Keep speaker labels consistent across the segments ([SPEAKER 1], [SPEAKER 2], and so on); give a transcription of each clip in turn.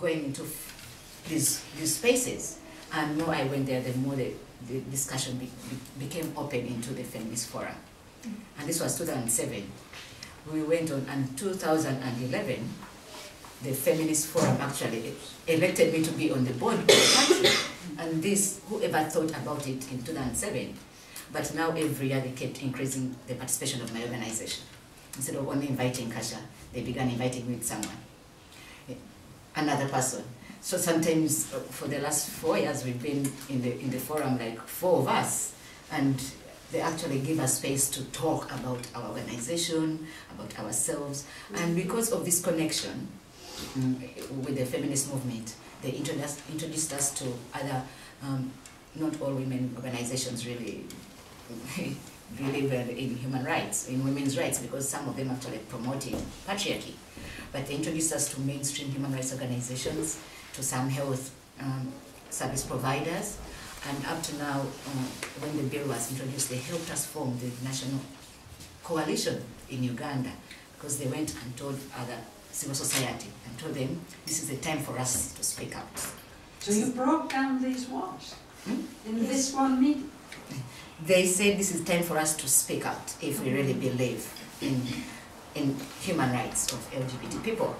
[SPEAKER 1] going into these spaces. And the more I went there, the more the discussion became open into the feminist forum. And this was 2007. We went on, and 2011, the feminist forum actually elected me to be on the board of the country. And this, whoever thought about it in 2007, but now every year they kept increasing the participation of my organization. Instead of only inviting Kasha, they began inviting me with someone, another person. So sometimes for the last 4 years we've been in the forum, like 4 of us, and they actually give us space to talk about our organization, about ourselves. And because of this connection with the feminist movement, they introduced us to other, not all women organizations really were in human rights, in women's rights, because some of them actually promoted patriarchy. But they introduced us to mainstream human rights organizations, to some health service providers, and up to now, when the bill was introduced, they helped us form the national coalition in Uganda, because they went and told other civil society and told them, this is the time for us to speak out.
[SPEAKER 2] So you broke down these walls in this one meeting?
[SPEAKER 1] They said this is time for us to speak out if we really believe in human rights of LGBT people.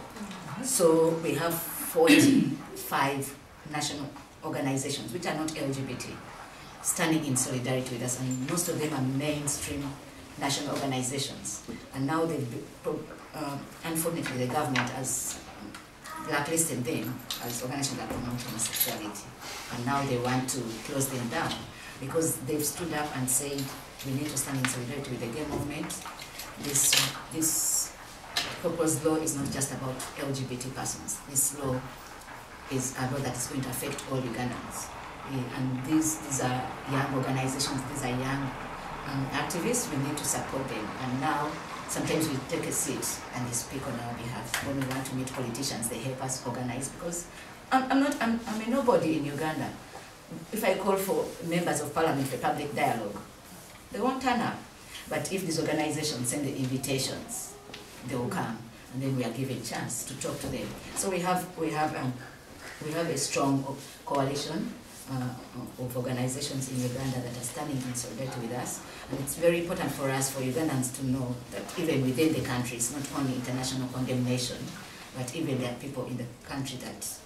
[SPEAKER 1] So we have 45 national organizations which are not LGBT standing in solidarity with us, and most of them are mainstream national organizations. And now unfortunately the government has blacklisted them as organizations that promote homosexuality, and now they want to close them down because they've stood up and said we need to stand in solidarity with the gay movement. This proposed law is not just about LGBT persons. This law is a law that is going to affect all Ugandans. And these are young organizations, these are young activists. We need to support them. And now, sometimes we take a seat and they speak on our behalf. When we want to meet politicians, they help us organize, because I'm a nobody in Uganda. If I call for members of parliament for public dialogue, they won't turn up. But if these organizations send the invitations, they will come, and then we are given a chance to talk to them. So we have a strong coalition of organizations in Uganda that are standing in solidarity with us, and it's very important for us, for Ugandans, to know that even within the country, it's not only international condemnation, but even there are people in the country that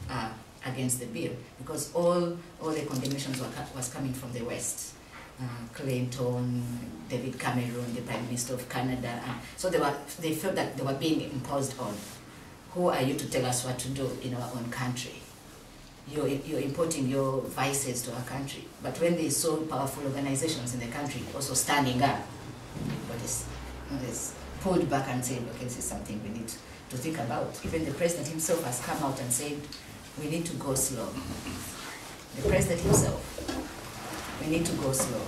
[SPEAKER 1] are against the bill, because all the condemnations was coming from the West. Clinton, David Cameron, the Prime Minister of Canada, and so they felt that they were being imposed on. Who are you to tell us what to do in our own country? You're importing your vices to our country. But when they saw powerful organizations in the country also standing up, everybody is pulled back and said, okay, this is something we need to think about. Even the president himself has come out and said, we need to go slow. The president himself, we need to go slow.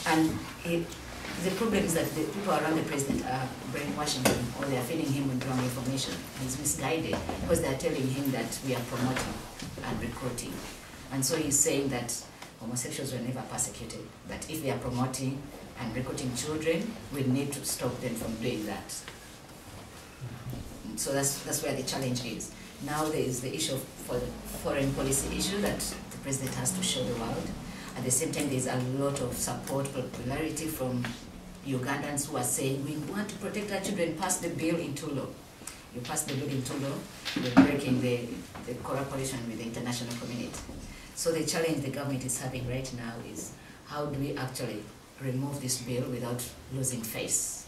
[SPEAKER 1] And the problem is that the people around the president are brainwashing him, or they are feeding him with wrong information. He's misguided because they are telling him that we are promoting and recruiting. And so he's saying that homosexuals were never persecuted, that if they are promoting and recruiting children, we need to stop them from doing that. So that's where the challenge is. Now there is the issue for the foreign policy issue that the president has to show the world. At the same time, there's a lot of support, popularity from Ugandans who are saying, we want to protect our children, pass the bill into law. You pass the bill into law, you're breaking the cooperation with the international community. So the challenge the government is having right now is, how do we actually remove this bill without losing face?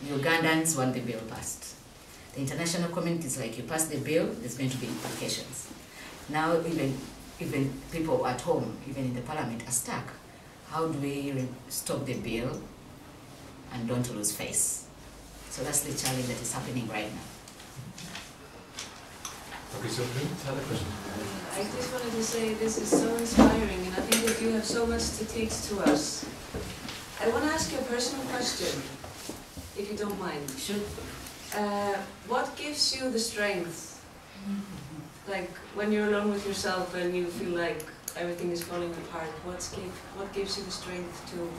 [SPEAKER 1] Ugandans want the bill passed. The international community is like, you pass the bill, there's going to be implications. Now even people at home, even in the parliament, are stuck. How do we stop the bill and don't lose face? So that's the challenge that is happening right now.
[SPEAKER 3] Okay, so another question.
[SPEAKER 4] I just wanted to say this is so inspiring, and I think that you have so much to teach to us. I want to ask you a personal question, if you don't mind.
[SPEAKER 1] Sure.
[SPEAKER 4] What gives you the strength? Like when you're alone with yourself and you feel like everything is falling apart, what gives you the strength to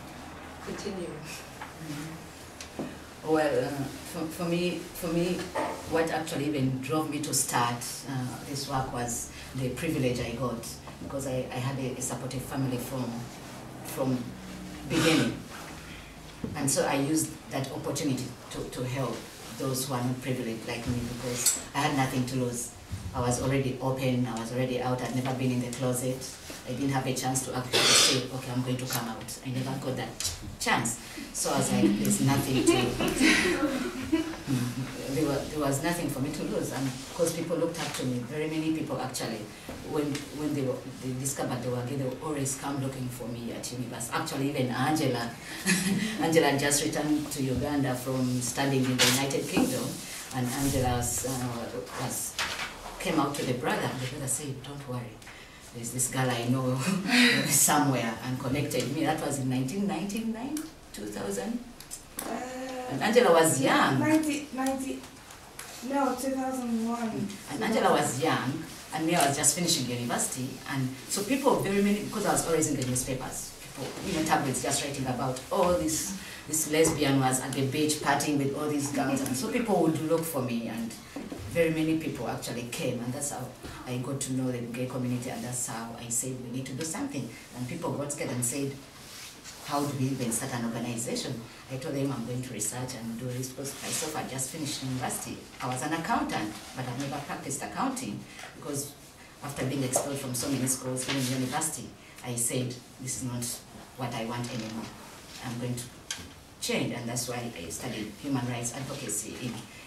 [SPEAKER 4] continue?
[SPEAKER 1] Well, for me, what actually even drove me to start this work was the privilege I got, because I had a supportive family from beginning. And so I used that opportunity to help those who are not privileged like me, because I had nothing to lose. I was already open, I was already out, I'd never been in the closet. I didn't have a chance to actually say, okay, I'm going to come out. I never got that chance. So I was like, there's nothing to, there was nothing for me to lose. And because people looked up to me, very many people actually, when they discovered they were gay, they would always come looking for me at university. Actually, even Angela, Angela just returned to Uganda from studying in the United Kingdom, and Angela came out to the brother, and the brother said, don't worry. There's this girl I know somewhere, and connected me. That was in 1999, 2000. And Angela was young.
[SPEAKER 5] 2001.
[SPEAKER 1] And Angela was young, and me, I was just finishing university. And so people, very many, because I was always in the newspapers, people, tabloids just writing about, oh, this lesbian was at the beach partying with all these girls. And so people would look for me, and very many people actually came, and that's how I got to know the gay community, and that's how I said we need to do something. And people got scared and said, how do we even start an organization? I told them I'm going to research and do this, because myself I just finished university. I was an accountant, but I've never practiced accounting, because after being expelled from so many schools, even university, I said, this is not what I want anymore. I'm going to change, and that's why I studied human rights advocacy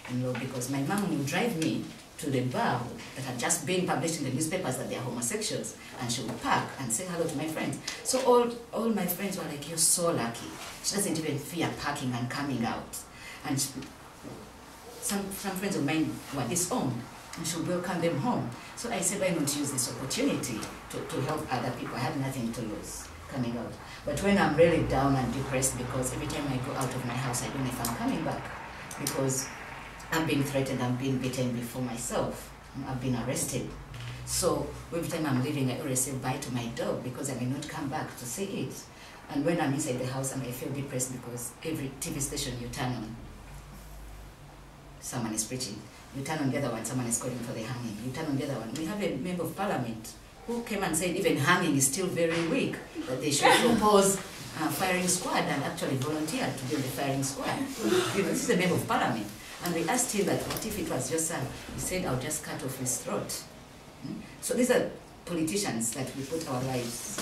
[SPEAKER 1] in law, because my mom would drive me to the bar that had just been published in the newspapers that they are homosexuals, and she would park and say hello to my friends. So all my friends were like, you're so lucky. She doesn't even fear parking and coming out. And some friends of mine were disowned, and she would welcome them home. So I said, why not use this opportunity to help other people? I had nothing to lose coming out. But when I'm really down and depressed, because every time I go out of my house, I don't know if I'm coming back, because I've been threatened, I've been beaten before myself, I've been arrested. So every time I'm leaving, I always say bye to my dog, because I may not come back to see it. And when I'm inside the house, I may feel depressed, because every TV station you turn on, someone is preaching. You turn on the other one, someone is calling for the hanging. You turn on the other one. We have a member of parliament who came and said even hanging is still very weak, that they should propose firing squad, and actually volunteered to build the firing squad. This is a member of parliament. And we asked him that, what if it was your son? He said, I'll just cut off his throat. So these are politicians that we put our lives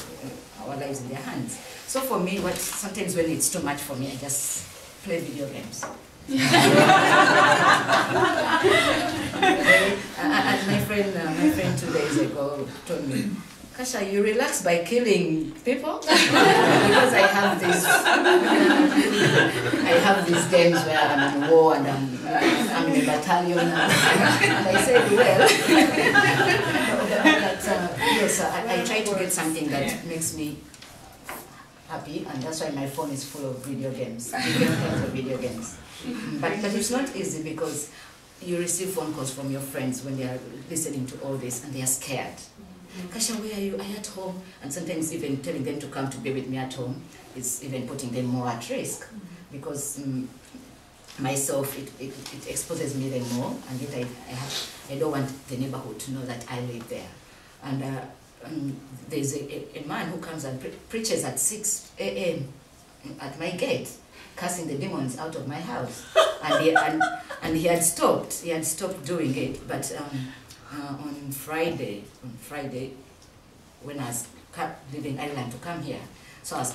[SPEAKER 1] in their hands. So for me, sometimes when it's too much for me, I just play video games. And my friend 2 days ago told me, Kasha, you relax by killing people? Because I have these games where I'm in war and I'm in a battalion. And I said, well, yes, I try to get something that makes me happy, and that's why my phone is full of video games, different kinds of video games. But it's not easy, because you receive phone calls from your friends when they are listening to all this, and they are scared. Kasha, where are you? Are you at home? And sometimes even telling them to come to be with me at home is even putting them more at risk, because myself, it exposes me then more, and yet I don't want the neighborhood to know that I live there. And there's a man who comes and preaches at 6 a.m. at my gate, casting the demons out of my house. And he had stopped doing it, but on Friday, when I was leaving Ireland to come here, so I was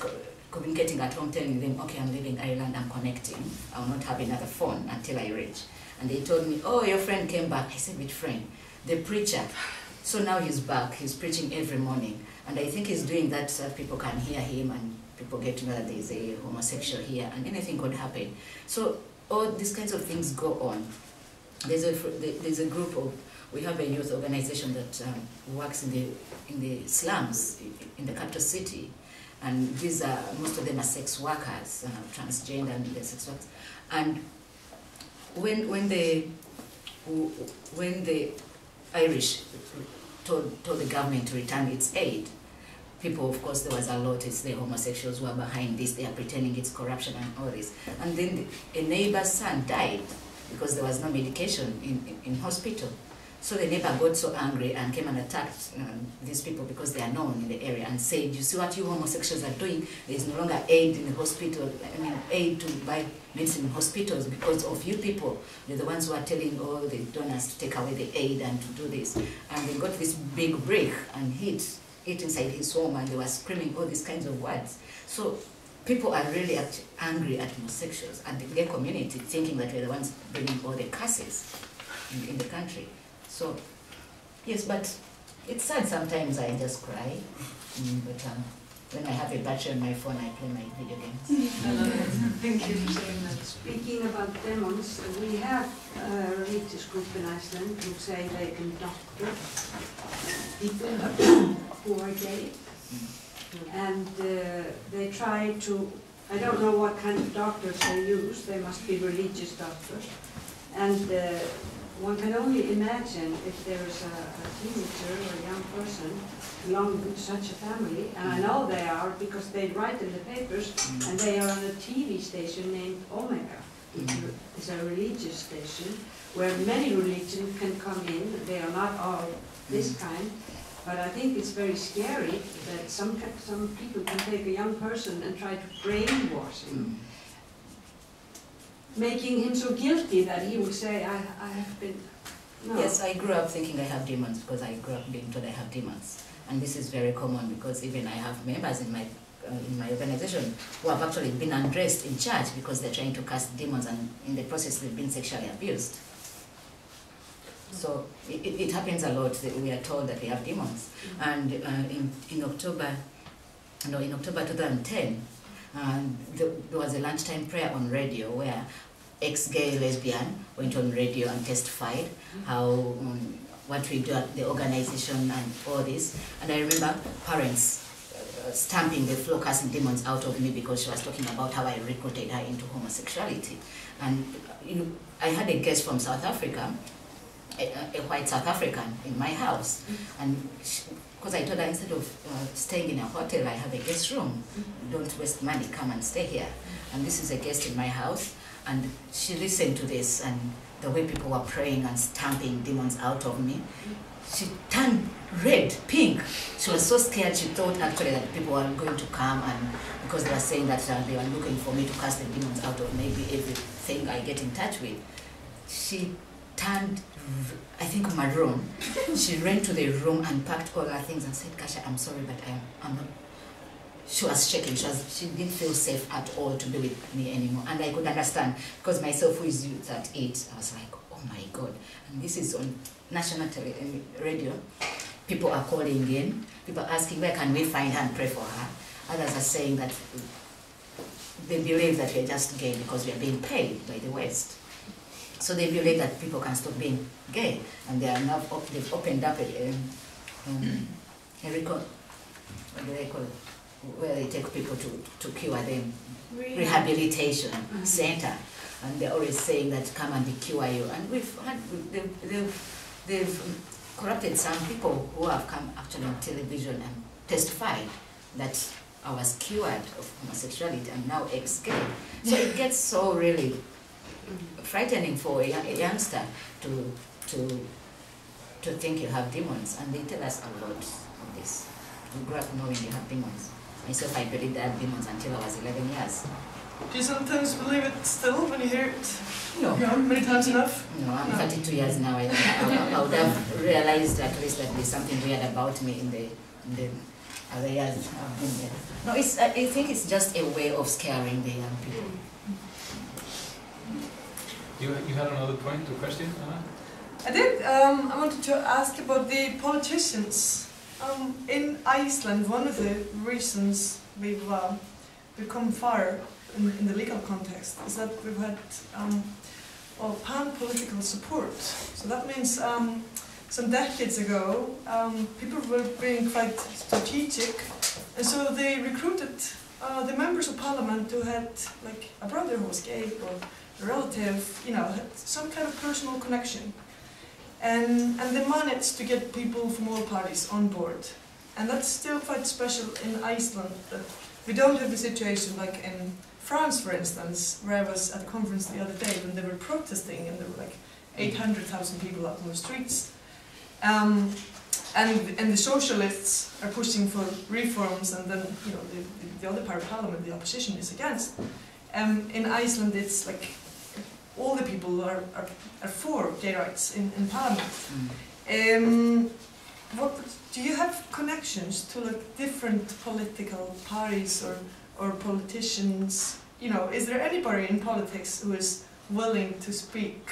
[SPEAKER 1] communicating at home, telling them, okay, I'm leaving Ireland, I'm connecting, I'll not have another phone until I reach. And they told me, oh, your friend came back. I said, which friend? The preacher. So now he's back, he's preaching every morning. And I think he's doing that so that people can hear him, and people get to know that there's a homosexual here, and anything could happen. So all these kinds of things go on. There's a group of, we have a youth organization that works in the slums in the capital city, and these are, most of them are sex workers, transgender and the sex workers. And when the Irish told the government to return its aid, people, of course, there was a lot, it's the homosexuals who are behind this, they are pretending it's corruption and all this. And then a neighbor's son died because there was no medication in hospital. So the neighbor got so angry and came and attacked these people because they are known in the area and said, you see what you homosexuals are doing? There is no longer aid in the hospital, I mean aid to buy medicine in hospitals because of you people. You're the ones who are telling all the donors to take away the aid and to do this. And they got this big brick and hit inside his home and they were screaming all these kinds of words. So people are really angry at homosexuals and the gay community thinking that we're the ones bringing all the curses in the country. So, yes, but it's sad sometimes I just cry. But when I have a battery on my phone, I play my video games.
[SPEAKER 4] I love it. Thank you for saying that.
[SPEAKER 2] Speaking about demons, we have a religious group in Iceland who say they can doctor people who are gay. And they try to, I don't know what kind of doctors they use, they must be religious doctors. And one can only imagine if there is a teenager or a young person belonging to such a family, and I know they are because they write in the papers, and they are on a TV station named Omega. It's a religious station where many religions can come in. They are not all this kind, but I think it's very scary that some people can take a young person and try to brainwash him. Making him so guilty that he will say, I have been... No.
[SPEAKER 1] Yes, I grew up thinking I have demons because I grew up being told I have demons. And this is very common because even I have members in my organization who have actually been undressed in church because they're trying to cast demons and in the process they've been sexually abused. So it happens a lot that we are told that we have demons. And in October 2010, there was a lunchtime prayer on radio where ex-gay lesbian went on radio and testified how what we do at the organization and all this. And I remember parents stamping the floor, casting demons out of me because she was talking about how I recruited her into homosexuality. And I had a guest from South Africa, a white South African, in my house. And because I told her, instead of staying in a hotel, I have a guest room. Don't waste money, come and stay here. And this is a guest in my house. And she listened to this and the way people were praying and stamping demons out of me. She turned red, pink. She was so scared, she thought actually that people were going to come, and because they were saying that they were looking for me to cast the demons out of maybe everything I get in touch with. She turned, I think, maroon. She ran to the room and packed all her things and said, Kasha, I'm sorry, but I'm not. She was shaking. She didn't feel safe at all to be with me anymore. And I could understand, because myself, who is youth at 8, I was like, oh my God. And this is on national radio. People are calling in. People are asking, where can we find her and pray for her? Others are saying that they believe that we're just gay because we are being paid by the West. So they believe that people can stop being gay. And they are now, they've opened up a record, what do they call it? Where they take people to cure them, rehabilitation center, and they're always saying that come and we cure you. And they've corrupted some people who have come actually on television and testified that I was cured of homosexuality and now ex-gay. So it gets so really frightening for a youngster to think you have demons, and they tell us a lot of this. We grew up knowing you have demons. Myself, I believed I had demons until I was 11 years.
[SPEAKER 5] Do you sometimes believe it still when you hear it?
[SPEAKER 1] No.
[SPEAKER 5] Many times enough?
[SPEAKER 1] No, I'm 32 years now. I would have realized at least that there's something weird about me in the other years I've been there. No, I think it's just a way of scaring the young people.
[SPEAKER 3] You had another point or question, Anna?
[SPEAKER 5] I did. I wanted to ask about the politicians. In Iceland, one of the reasons we've come far in the legal context is that we've had pan-political support. So that means some decades ago, people were being quite strategic, and so they recruited the members of parliament who had like a brother who was gay or a relative, had some kind of personal connection. And they managed to get people from all parties on board. And that's still quite special in Iceland, that we don't have a situation like in France, for instance, where I was at a conference the other day when they were protesting and there were like 800,000 people out on the streets. And the socialists are pushing for reforms, and then the other part of parliament, the opposition, is against. In Iceland, it's like all the people are for gay rights in parliament. Do you have connections to like different political parties or politicians? Is there anybody in politics who is willing to speak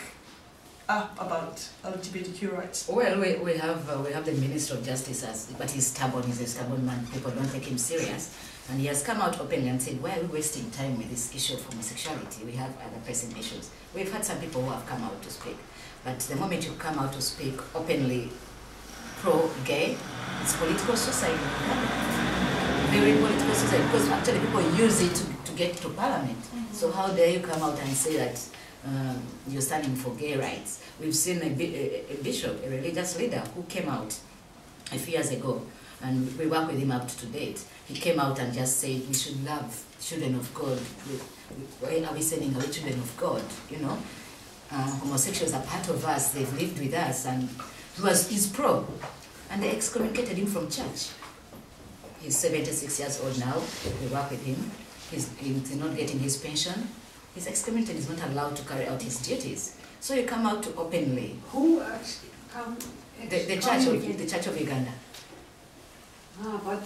[SPEAKER 5] up about LGBTQ rights?
[SPEAKER 1] Well, we have the Minister of Justice, but he's a stubborn man. People don't take him serious. And he has come out openly and said, why are we wasting time with this issue of homosexuality? We have other pressing issues. We've had some people who have come out to speak. But the moment you come out to speak openly pro-gay, it's political suicide. Very political suicide, because actually people use it to get to parliament. So how dare you come out and say that you're standing for gay rights? We've seen a bishop, a religious leader, who came out a few years ago, and we work with him up to date. He came out and just said we should love children of God. Why are we sending away children of God? Homosexuals are part of us. They've lived with us, and he's pro. And they excommunicated him from church. He's 76 years old now. We work with him. He's not getting his pension. He's excommunicated. He's not allowed to carry out his duties. So you come out to openly.
[SPEAKER 2] Who actually come?
[SPEAKER 1] The Church of Uganda.
[SPEAKER 2] But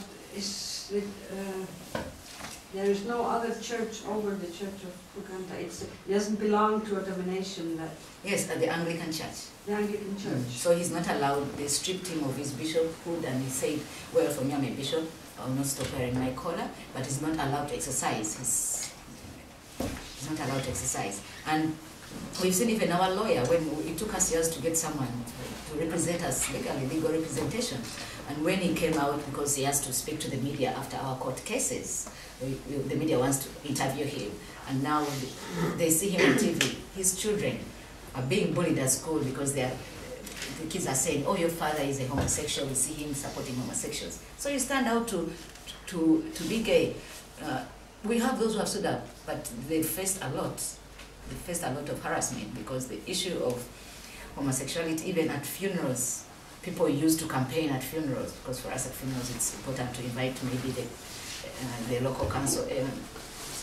[SPEAKER 2] there is no other church over the Church of Uganda. It doesn't belong to a denomination that.
[SPEAKER 1] Yes, the Anglican Church.
[SPEAKER 2] The Anglican Church.
[SPEAKER 1] So he's not allowed. They stripped him of his bishophood, and he said, well, for me, I'm a bishop. I will not stop wearing my collar, but he's not allowed to exercise. He's not allowed to exercise. And we've seen even our lawyer, when it took us years to get someone to represent us legally, legal representation. And when he came out, because he has to speak to the media after our court cases, the media wants to interview him. And now they see him on TV. His children are being bullied at school because the kids are saying, oh, your father is a homosexual, we see him supporting homosexuals. So you stand out to be gay. We have those who have stood up, but they faced a lot. They faced a lot of harassment because the issue of homosexuality, even at funerals, people used to campaign at funerals, because for us at funerals it's important to invite maybe the local council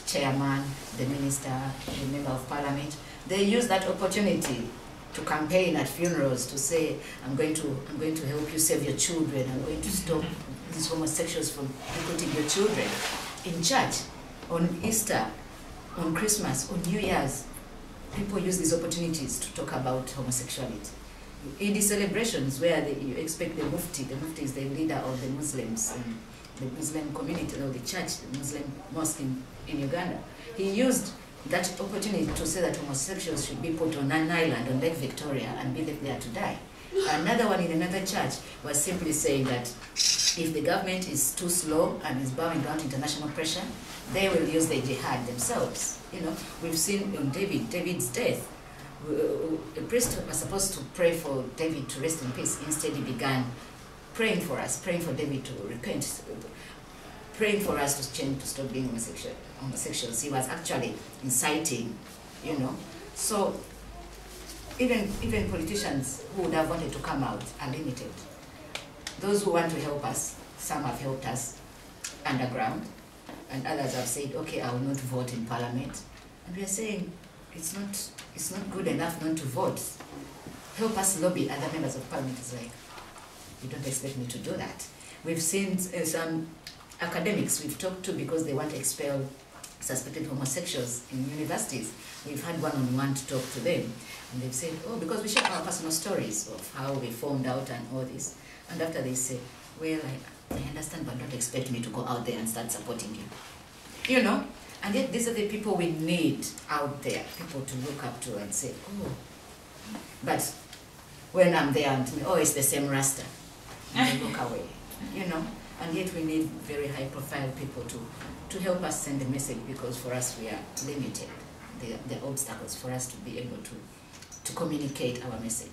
[SPEAKER 1] chairman, the minister, the member of parliament. They use that opportunity to campaign at funerals to say, I'm going to help you save your children, I'm going to stop these homosexuals from recruiting your children. In church, on Easter, on Christmas, on New Year's, people use these opportunities to talk about homosexuality. In the celebrations where you expect the mufti is the leader of the Muslims, the Muslim community, or the church, the Muslim mosque in Uganda, he used that opportunity to say that homosexuals should be put on an island on Lake Victoria and be left there to die. Another one in another church was simply saying that if the government is too slow and is bowing down to international pressure, they will use the jihad themselves. We've seen on David's death, a priest was supposed to pray for David to rest in peace. Instead, he began praying for us, praying for David to repent, praying for us to change, to stop being homosexuals. He was actually inciting, So even politicians who would have wanted to come out are limited. Those who want to help us, some have helped us underground, and others have said, okay, I will not vote in parliament. And we are saying, it's not good enough not to vote. Help us lobby other members of parliament. It's like, you don't expect me to do that. We've seen some academics we've talked to because they want to expel suspected homosexuals in universities. We've had one-on-one to talk to them. And they've said, oh, because we share our personal stories of how we formed out and all this. And after they say, well, I understand, but don't expect me to go out there and start supporting you. And yet these are the people we need out there, people to look up to and say, oh. But when I'm there and oh, it's the same Rasta, and they look away, And yet we need very high-profile people to help us send the message, because for us we are limited. The obstacles for us to be able to communicate our message.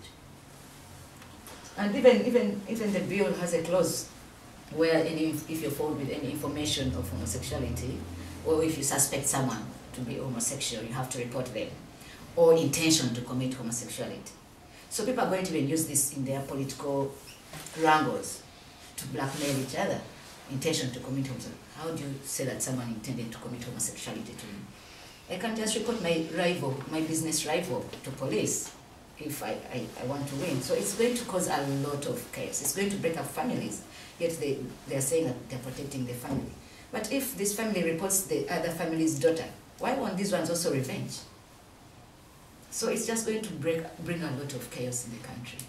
[SPEAKER 1] And even the bill has a clause where if you're found with any information of homosexuality, or if you suspect someone to be homosexual, you have to report them, or intention to commit homosexuality. So people are going to even use this in their political wrangles to blackmail each other. Intention to commit homosexuality. How do you say that someone intended to commit homosexuality to me? I can just report my rival, my business rival, to police if I want to win. So it's going to cause a lot of chaos. It's going to break up families, yet they're saying that they're protecting the family. But if this family reports the other family's daughter, why won't these ones also revenge? So it's just going to bring a lot of chaos in the country.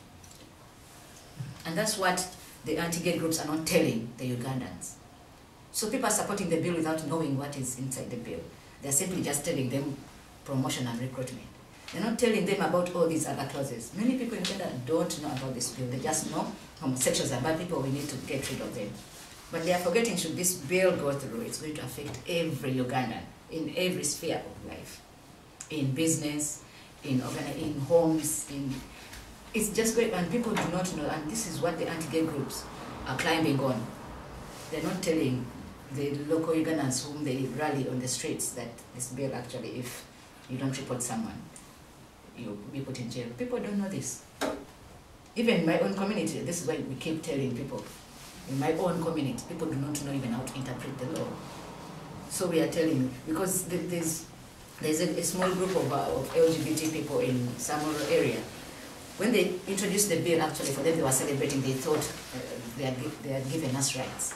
[SPEAKER 1] And that's what the anti-gay groups are not telling the Ugandans. So people are supporting the bill without knowing what is inside the bill. They're simply just telling them promotion and recruitment. They're not telling them about all these other clauses. Many people in Uganda don't know about this bill. They just know homosexuals are bad people, we need to get rid of them. But they are forgetting, should this bill go through, it's going to affect every Ugandan in every sphere of life. In business, in homes, it's just great, and people do not know, and this is what the anti-gay groups are climbing on. They're not telling the local Ugandans whom they rally on the streets that this bill actually, if you don't report someone, you'll be put in jail. People don't know this. Even in my own community, this is why we keep telling people. In my own community, people do not know even how to interpret the law. So we are telling, because there's a small group of LGBT people in some rural area. When they introduced the bill, actually, for them, they were celebrating, they thought they had given us rights.